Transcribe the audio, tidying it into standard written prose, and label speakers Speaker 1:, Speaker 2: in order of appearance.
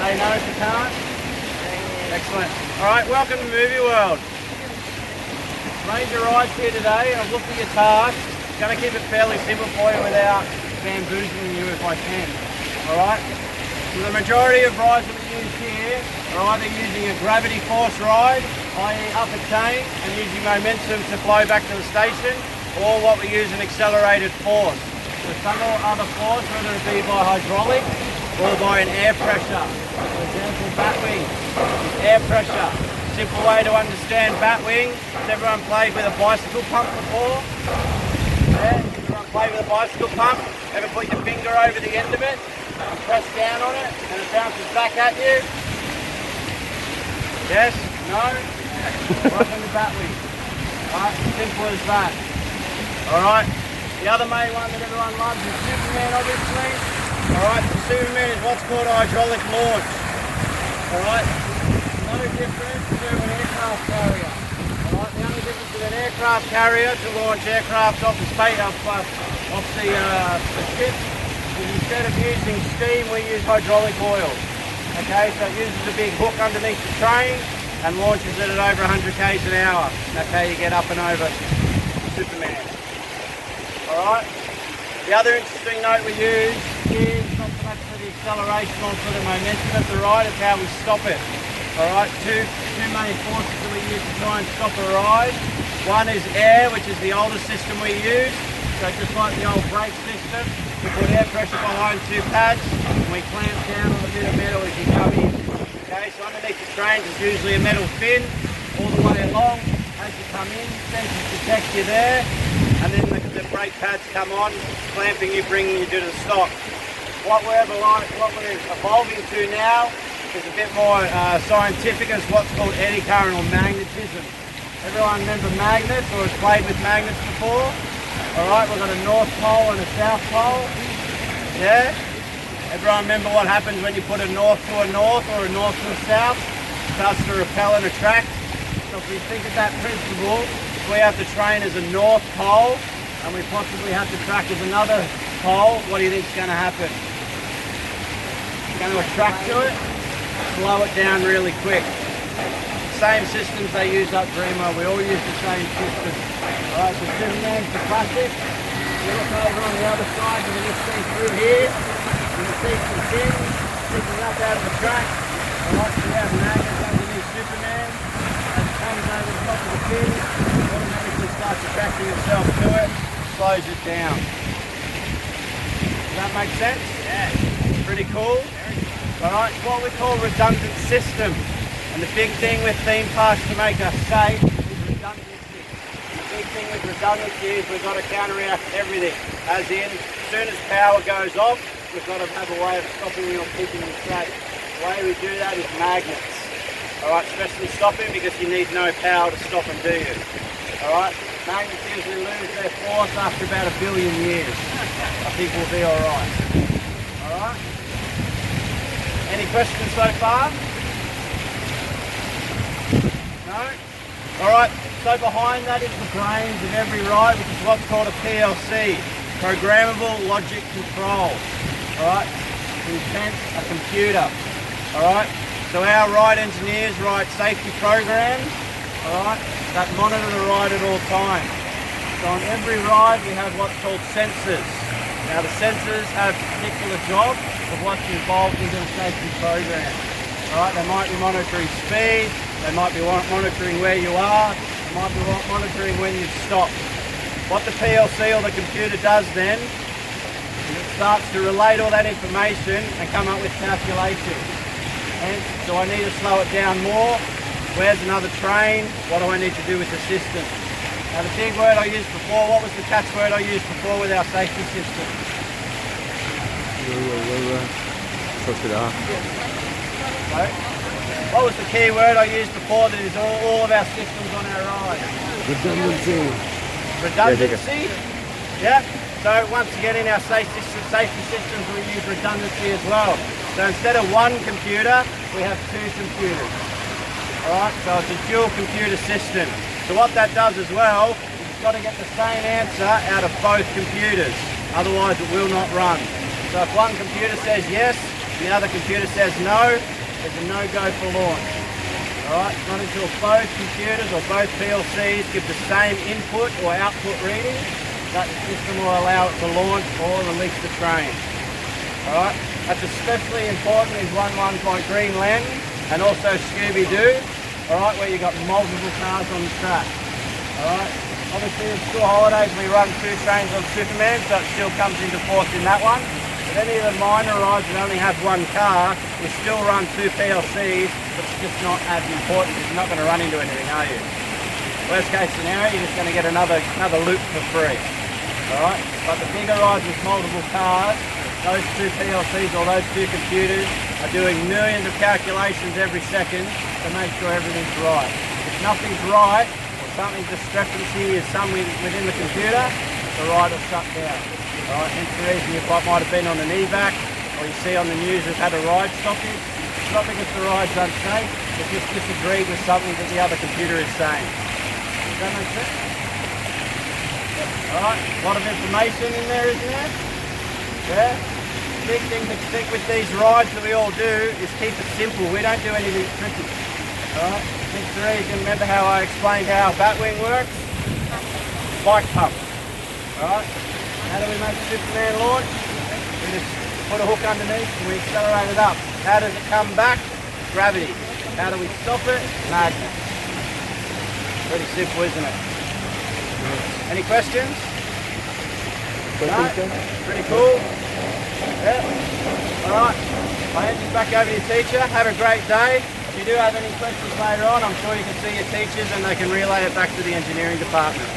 Speaker 1: Say no if you can't. Excellent. All right, welcome to Movie World. Ranger Rides here today, and I've looked at your task. Going to keep it fairly simple for you without bamboozling you if I can. All right. So the majority of rides that we use here are either using a gravity force ride, i.e. up a chain and using momentum to flow back to the station, or what we use an accelerated force. So some other force, whether it be by hydraulic or by an air pressure. For example, batwing is air pressure. Simple way to understand batwing. Has everyone played with a bicycle pump before? Yeah, everyone played with a bicycle pump? Ever put your finger over the end of it and press down on it and it bounces back at you? Yes? No? Welcome to batwing. Alright, simple as that. Alright, the other main one that everyone loves is Superman, obviously. Alright, so Superman is what's called a hydraulic launch. Alright, no different to an aircraft carrier. Alright, the only difference with an aircraft carrier to launch aircraft off the ship is instead of using steam, we use hydraulic oil. Okay, so it uses a big hook underneath the train and launches it at over 100 k's an hour. That's how you get up and over Superman. Alright, the other interesting note we use is not so much for the acceleration or for the momentum of the ride, it's how we stop it. Alright, two main forces that we use to try and stop a ride. One is air, which is the older system we use. So just like the old brake system, we put air pressure behind two pads and we clamp down on a bit of metal as you come in. Okay, so underneath the trains is usually a metal fin all the way along. As you come in, sensors detect you there, and then the brake pads come on, clamping you, bringing you to the stop. What we're evolving to now is a bit more scientific, as what's called eddy current or magnetism. Everyone remember magnets or has played with magnets before? Alright, we've got a north pole and a south pole. Yeah? Everyone remember what happens when you put a north to a north or a north to a south? It starts to repel and attract. So if we think of that principle, if we have the train as a north pole and we possibly have the track as another pole, what do you think is going to happen? It's going to attract to it, slow it down really quick. Same systems they use up Dreamer, we all use the same system. Alright, so Superman's the classic. You look over on the other side, you can just see through here. You can see some pins sticking up out of the track. Alright, so we have magnets underneath Superman. As it comes over the top of the pin, it automatically starts attracting itself to it, slows it down. Does that make sense? Yeah. Pretty cool. Alright, it's what we call redundant system. And the big thing with theme parks to make us safe is redundancy. The big thing with redundancy is we've got to counteract everything. As in, as soon as power goes off, we've got to have a way of stopping you or keeping you safe. The way we do that is magnets. Alright, especially stopping because you need no power to stop them, do you? Alright, magnets usually lose their force after about 1 billion years. I think we'll be alright. Alright? Any questions so far? No? Alright, so behind that is the brains of every ride, which is what's called a PLC, Programmable Logic Control. Alright, we sense a computer. Alright, so our ride engineers write safety programs, alright, that monitor the ride at all times. So on every ride we have what's called sensors. Now the sensors have a particular job of what's involved in the safety program. Alright, they might be monitoring speed, they might be monitoring where you are, they might be monitoring when you've stopped. What the PLC or the computer does then is it starts to relate all that information and come up with calculations. Hence, do I need to slow it down more? Where's another train? What do I need to do with the system? Now the big word I used before, what was the catchword I used before with our safety system? What was the key word I used before that is all of our systems on our ride?
Speaker 2: Redundancy.
Speaker 1: Redundancy? Yeah. So once again in our safety systems we use redundancy as well. So instead of one computer, we have two computers. Alright, so it's a dual computer system. So what that does as well, it's got to get the same answer out of both computers. Otherwise it will not run. So if one computer says yes, the other computer says no, there's a no-go for launch. Alright, not until both computers or both PLCs give the same input or output reading that the system will allow it to launch or release the train. Alright, that's especially important with ones like Greenland and also Scooby-Doo, alright, where you've got multiple cars on the track. Alright, obviously in school holidays we run 2 trains on Superman, so it still comes into force in that one. But any of the minor rides that only have 1 car, you still run 2 PLCs, but it's just not as important because you're not going to run into anything, are you? Worst case scenario, you're just going to get another loop for free. Alright, but the bigger rides with multiple cars, those 2 PLCs or those 2 computers are doing millions of calculations every second to make sure everything's right. If nothing's right, or something's discrepancy is somewhere within the computer, the ride will shut down. Alright, hence the reason you might have been on an evac, or you see on the news we've had a ride stoppage. It's not because the ride's unsafe, it's just disagreed with something that the other computer is saying. Does that make sense? Alright, a lot of information in there, isn't there? Yeah? The big thing to stick with these rides that we all do is keep it simple. We don't do anything tricky. Alright, hence the reason, remember how I explained how Batwing works? Bike pump. Alright? How do we make Superman launch? We just put a hook underneath and we accelerate it up. How does it come back? Gravity. How do we stop it? Magnet. Pretty simple, isn't it? Any questions? No? Pretty cool? Yeah? Alright. I'll hand you back over to your teacher. Have a great day. If you do have any questions later on, I'm sure you can see your teachers and they can relay it back to the engineering department.